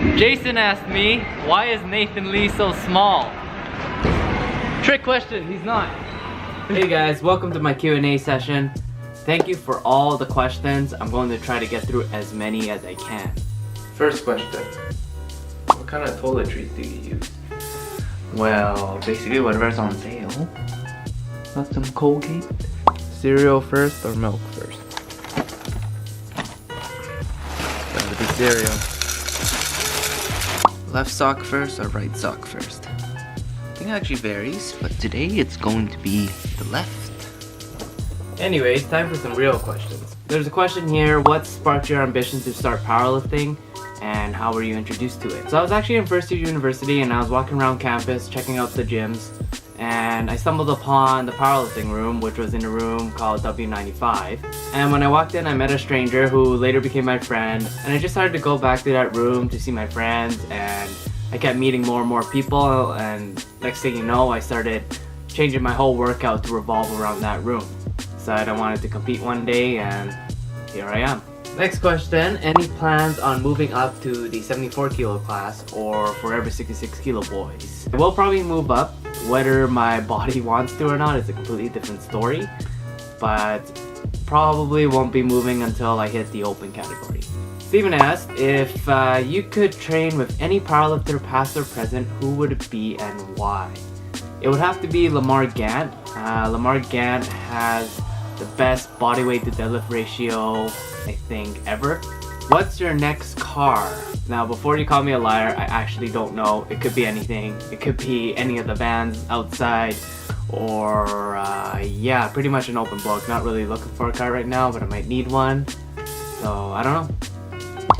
Jason asked me, why is Nathan Lee so small? Trick question, he's not. Hey guys, welcome to my Q&A session. Thank you for all the questions. I'm going to try to get through as many as I can. First question. What kind of toiletries do you use? Well, basically whatever's on sale. Got some Colgate. Cereal first or milk first? Gotta be cereal. Left sock first or right sock first? I think it actually varies, but today it's going to be the left. Anyways, time for some real questions. There's a question here, what sparked your ambition to start powerlifting and how were you introduced to it? So I was actually in first year university and I was walking around campus checking out the gyms, and I stumbled upon the powerlifting room, which was in a room called W95. And when I walked in, I met a stranger who later became my friend, and I just started to go back to that room to see my friends, and I kept meeting more and more people, and next thing you know, I started changing my whole workout to revolve around that room. Decided I wanted to compete one day, and here I am. Next question, any plans on moving up to the 74 kilo class or forever 66 kilo boys? I will probably move up. Whether my body wants to or not is a completely different story, but probably won't be moving until I hit the open category. Steven asked, if you could train with any powerlifter past or present, who would it be and why? It would have to be Lamar Gant. Lamar Gant has the best body weight to deadlift ratio, I think, ever. What's your next car? Now, before you call me a liar, I actually don't know. It could be anything. It could be any of the vans outside, or yeah, pretty much an open book. Not really looking for a car right now, but I might need one. So, I don't know.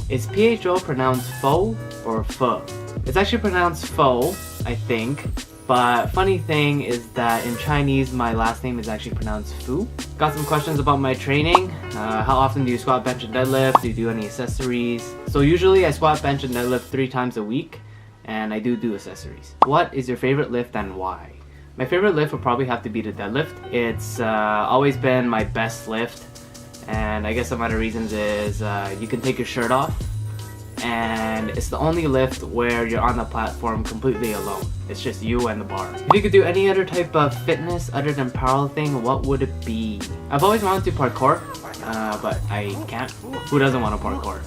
Is PHO pronounced faux or pho? It's actually pronounced faux, I think. But funny thing is that in Chinese, my last name is actually pronounced Fu. Got some questions about my training. How often do you squat, bench, and deadlift? Do you do any accessories? So usually I squat, bench, and deadlift 3 times a week, and I do accessories. What is your favorite lift and why? My favorite lift would probably have to be the deadlift. It's always been my best lift, and I guess some other reasons is you can take your shirt off, and it's the only lift where you're on the platform completely alone. It's just you and the bar. If you could do any other type of fitness other than powerlifting, what would it be? I've always wanted to parkour, but I can't. Who doesn't want to parkour?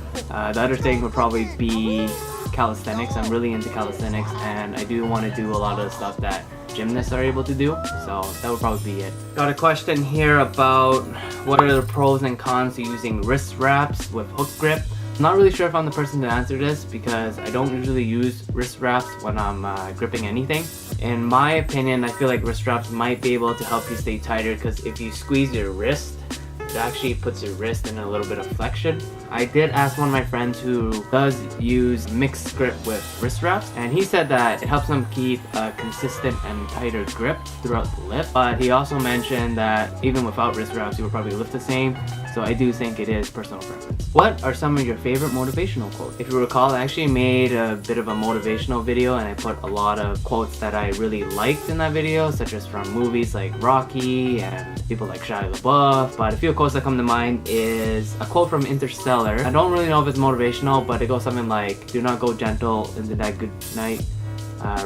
The other thing would probably be calisthenics. I'm really into calisthenics, and I do want to do a lot of the stuff that gymnasts are able to do, so that would probably be it. Got a question here about what are the pros and cons to using wrist wraps with hook grip. I'm not really sure if I'm the person to answer this because I don't usually use wrist wraps when I'm gripping anything. In my opinion, I feel like wrist wraps might be able to help you stay tighter because if you squeeze your wrist, it actually puts your wrist in a little bit of flexion. I did ask one of my friends who does use mixed grip with wrist wraps, and he said that it helps him keep a consistent and tighter grip throughout the lift. But he also mentioned that even without wrist wraps, you would probably lift the same. So I do think it is personal preference. What are some of your favorite motivational quotes? If you recall, I actually made a bit of a motivational video, and I put a lot of quotes that I really liked in that video, such as from movies like Rocky and people like Shia LaBeouf. But a few quotes that come to mind is a quote from Interstellar. I don't really know if it's motivational, but it goes something like, do not go gentle into that good night,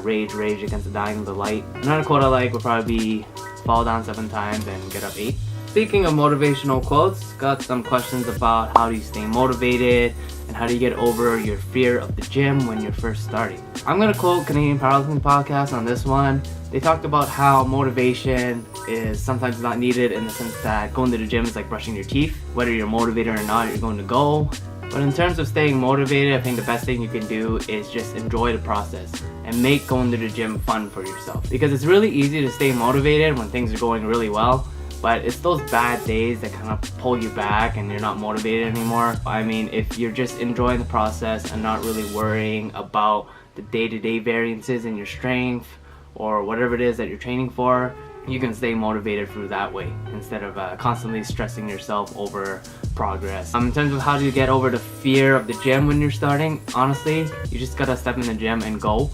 rage against the dying of the light. Another quote I like would probably be, fall down 7 times and get up 8. Speaking of motivational quotes, got some questions about how do you stay motivated and how do you get over your fear of the gym when you're first starting. I'm going to quote Canadian Powerlifting Podcast on this one. They talked about how motivation is sometimes not needed in the sense that going to the gym is like brushing your teeth. Whether you're motivated or not, you're going to go. But in terms of staying motivated, I think the best thing you can do is just enjoy the process and make going to the gym fun for yourself. Because it's really easy to stay motivated when things are going really well, but it's those bad days that kind of pull you back and you're not motivated anymore. I mean, if you're just enjoying the process and not really worrying about the day-to-day variances in your strength or whatever it is that you're training for, you can stay motivated through that way instead of constantly stressing yourself over progress. In terms of how do you get over the fear of the gym when you're starting, honestly, you just gotta step in the gym and go.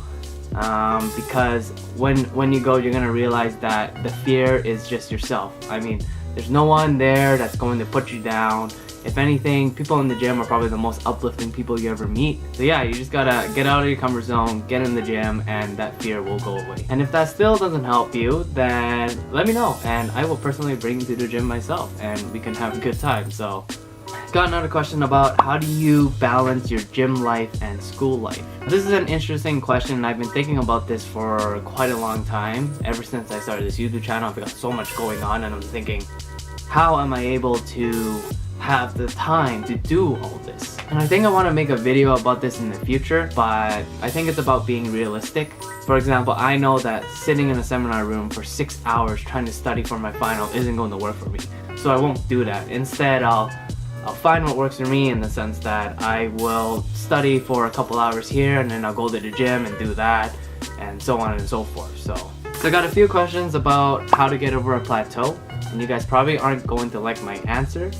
Because when you go, you're gonna realize that the fear is just yourself. I mean, there's no one there that's going to put you down. If anything, people in the gym are probably the most uplifting people you ever meet. So yeah, you just gotta get out of your comfort zone, get in the gym, and that fear will go away. And if that still doesn't help you, then let me know, and I will personally bring you to the gym myself, and we can have a good time. So, got another question about how do you balance your gym life and school life? This is an interesting question, and I've been thinking about this for quite a long time. Ever since I started this YouTube channel, I've got so much going on, and I'm thinking, how am I able to have the time to do all this? And I think I want to make a video about this in the future, but I think it's about being realistic. For example, I know that sitting in a seminar room for 6 hours trying to study for my final isn't going to work for me, so I won't do that. Instead, I'll find what works for me, in the sense that I will study for a couple hours here, and then I'll go to the gym and do that, and so on and so forth. So I got a few questions about how to get over a plateau, and you guys probably aren't going to like my answer.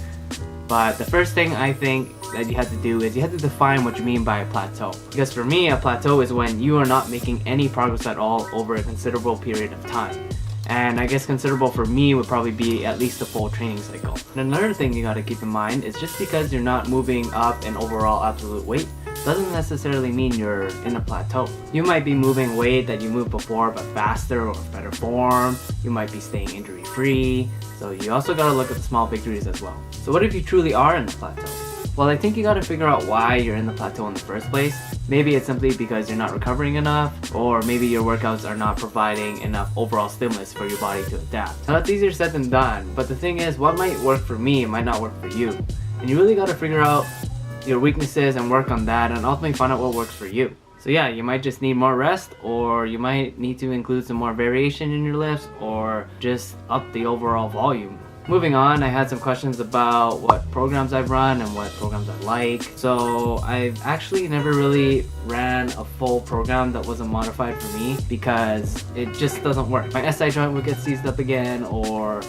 But the first thing I think that you have to do is you have to define what you mean by a plateau. Because for me, a plateau is when you are not making any progress at all over a considerable period of time. And I guess considerable for me would probably be at least a full training cycle. And another thing you gotta keep in mind is just because you're not moving up in overall absolute weight doesn't necessarily mean you're in a plateau. You might be moving weight that you moved before, but faster or better form. You might be staying injury free. So you also gotta look at the small victories as well. So what if you truly are in the plateau? Well, I think you gotta figure out why you're in the plateau in the first place. Maybe it's simply because you're not recovering enough, or maybe your workouts are not providing enough overall stimulus for your body to adapt. Now that's easier said than done, but the thing is, what might work for me might not work for you. And you really gotta figure out your weaknesses and work on that, and ultimately find out what works for you. So yeah, you might just need more rest, or you might need to include some more variation in your lifts, or just up the overall volume. Moving on, I had some questions about what programs I've run and what programs I like. So I've actually never really ran a full program that wasn't modified for me, because it just doesn't work. My SI joint would get seized up again, or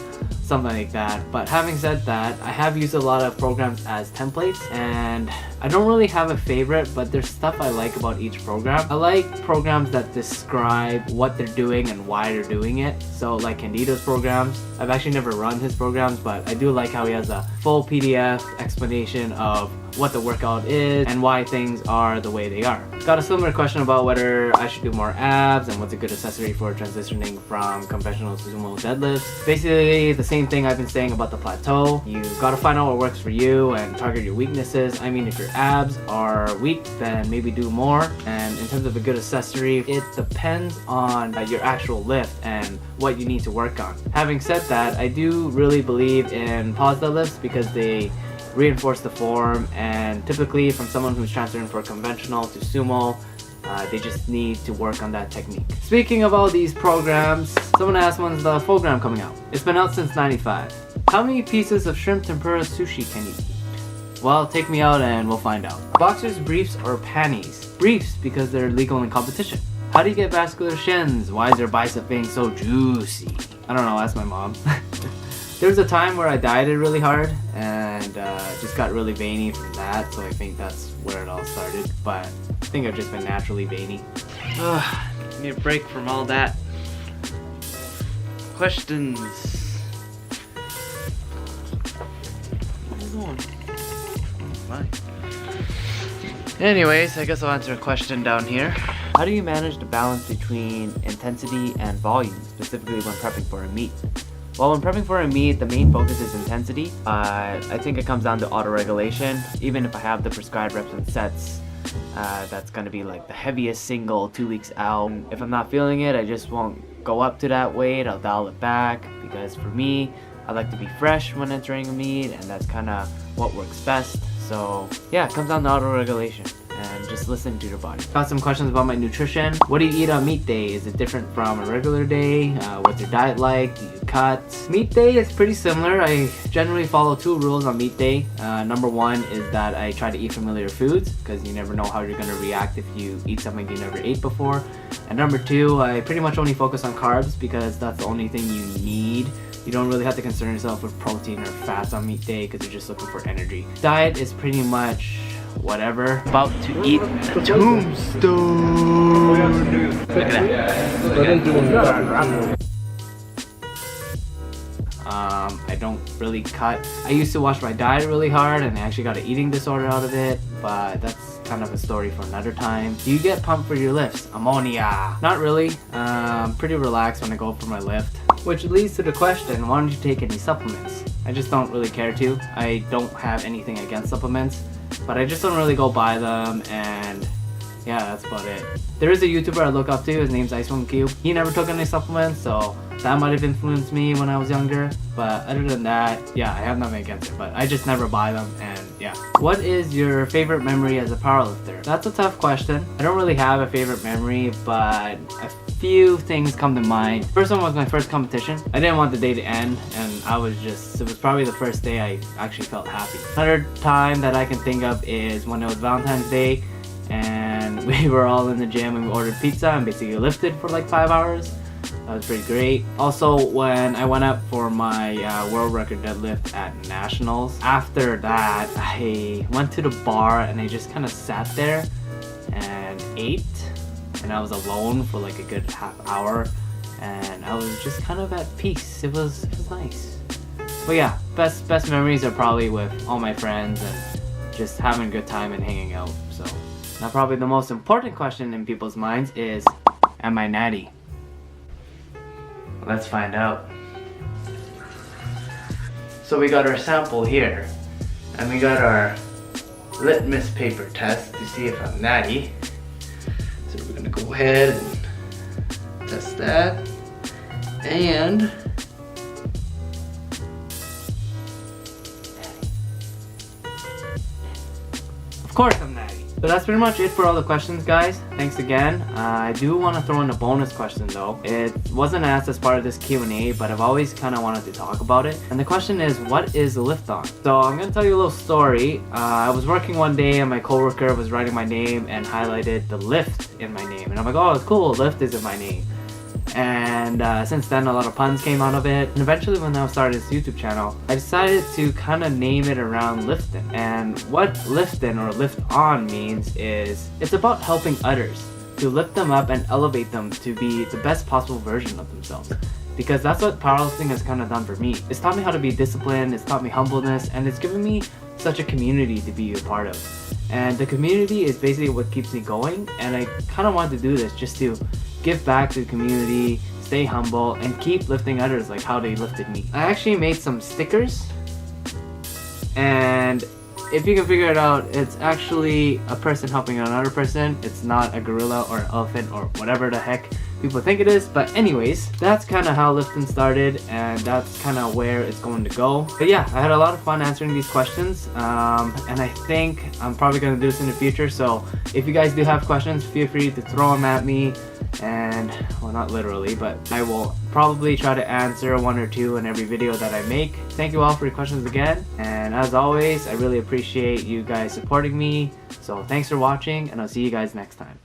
something like that. But having said that, I have used a lot of programs as templates, and I don't really have a favorite, but there's stuff I like about each program. I like programs that describe what they're doing and why they're doing it. So like Candido's programs, I've actually never run his programs, but I do like how he has a full PDF explanation of what the workout is and why things are the way they are. Got a similar question about whether I should do more abs and what's a good accessory for transitioning from conventional to sumo deadlifts. Basically the same thing I've been saying about the plateau. You gotta find out what works for you and target your weaknesses. I mean, if your abs are weak, then maybe do more. And in terms of a good accessory, it depends on your actual lift and what you need to work on. Having said that, I do really believe in pause deadlifts because they reinforce the form, and typically from someone who's transferring from conventional to sumo, they just need to work on that technique. Speaking of all these programs, someone asked when's the program coming out. It's been out since '95. How many pieces of shrimp tempura sushi can you eat? Well, take me out and we'll find out. Boxers briefs or panties? Briefs, because they're legal in competition. How do you get vascular shins? Why is your bicep vein so juicy? I don't know, ask my mom. There was a time where I dieted really hard and just got really veiny from that, so I think that's where it all started. But I think I've just been naturally veiny. Need a break from all that. Questions? Where are you going? Fine. Anyways, I guess I'll answer a question down here. How do you manage the balance between intensity and volume, specifically when prepping for a meet? Well, when prepping for a meet, the main focus is intensity. I think it comes down to auto-regulation. Even if I have the prescribed reps and sets, that's gonna be like the heaviest single 2 weeks out. If I'm not feeling it, I just won't go up to that weight. I'll dial it back, because for me, I like to be fresh when entering a meet, and that's kind of what works best. So yeah, it comes down to auto-regulation and just listen to your body. Got some questions about my nutrition. What do you eat on meet day? Is it different from a regular day? What's your diet like? Do you cut? Meet day is pretty similar. I generally follow 2 rules on meet day. Number 1 is that I try to eat familiar foods, because you never know how you're gonna react if you eat something you never ate before. And number 2, I pretty much only focus on carbs, because that's the only thing you need. You don't really have to concern yourself with protein or fats on meet day, because you're just looking for energy. Diet is pretty much whatever. About to eat a tombstone. Look at that. I I don't really cut. I used to watch my diet really hard and I actually got an eating disorder out of it, but that's kind of a story for another time. Do you get pumped for your lifts? Ammonia. Not really. Pretty relaxed when I go for my lift. Which leads to the question, why don't you take any supplements? I just don't really care to. I don't have anything against supplements, but I just don't really go buy them, and yeah, that's about it. There is a YouTuber I look up to, his name's IceCube. He never took any supplements, so that might have influenced me when I was younger. But other than that, yeah, I have nothing against it, but I just never buy them, and yeah. What is your favorite memory as a powerlifter? That's a tough question. I don't really have a favorite memory, but a few things come to mind. First one was my first competition. I didn't want the day to end, and it was probably the first day I actually felt happy. Another time that I can think of is when it was Valentine's Day, and we were all in the gym and we ordered pizza and basically lifted for like 5 hours. That was pretty great. Also, when I went up for my world record deadlift at nationals, after that I went to the bar and I just kind of sat there and ate, and I was alone for like a good half hour, and I was just kind of at peace. It was nice. But yeah, best memories are probably with all my friends and just having a good time and hanging out. So now probably the most important question in people's minds is, am I natty? Let's find out. So we got our sample here, and we got our litmus paper test to see if I'm natty. So we're gonna go ahead and test that, and of course I'm natty. So that's pretty much it for all the questions, guys. Thanks again. I do want to throw in a bonus question though. It wasn't asked as part of this Q&A, but I've always kind of wanted to talk about it. And the question is, what is a lift on? So I'm going to tell you a little story. I was working one day and my coworker was writing my name and highlighted the lift in my name. And I'm like, oh, it's cool, lift is in my name. And since then a lot of puns came out of it, and eventually when I started this YouTube channel, I decided to kind of name it around lifting. And what lifting or lift on means is it's about helping others to lift them up and elevate them to be the best possible version of themselves, because that's what powerlifting has kind of done for me. It's taught me how to be disciplined, it's taught me humbleness, and it's given me such a community to be a part of. And the community is basically what keeps me going, and I kind of want to do this just to give back to the community, stay humble, and keep lifting others like how they lifted me. I actually made some stickers, and if you can figure it out, it's actually a person helping another person. It's not a gorilla or an elephant or whatever the heck people think it is. But anyways, that's kind of how lifting started, and that's kind of where it's going to go. But yeah, I had a lot of fun answering these questions, and I think I'm probably going to do this in the future. So if you guys do have questions, feel free to throw them at me. And well, not literally, but I will probably try to answer one or two in every video that I make. Thank you all for your questions again, and as always, I really appreciate you guys supporting me. So thanks for watching, and I'll see you guys next time.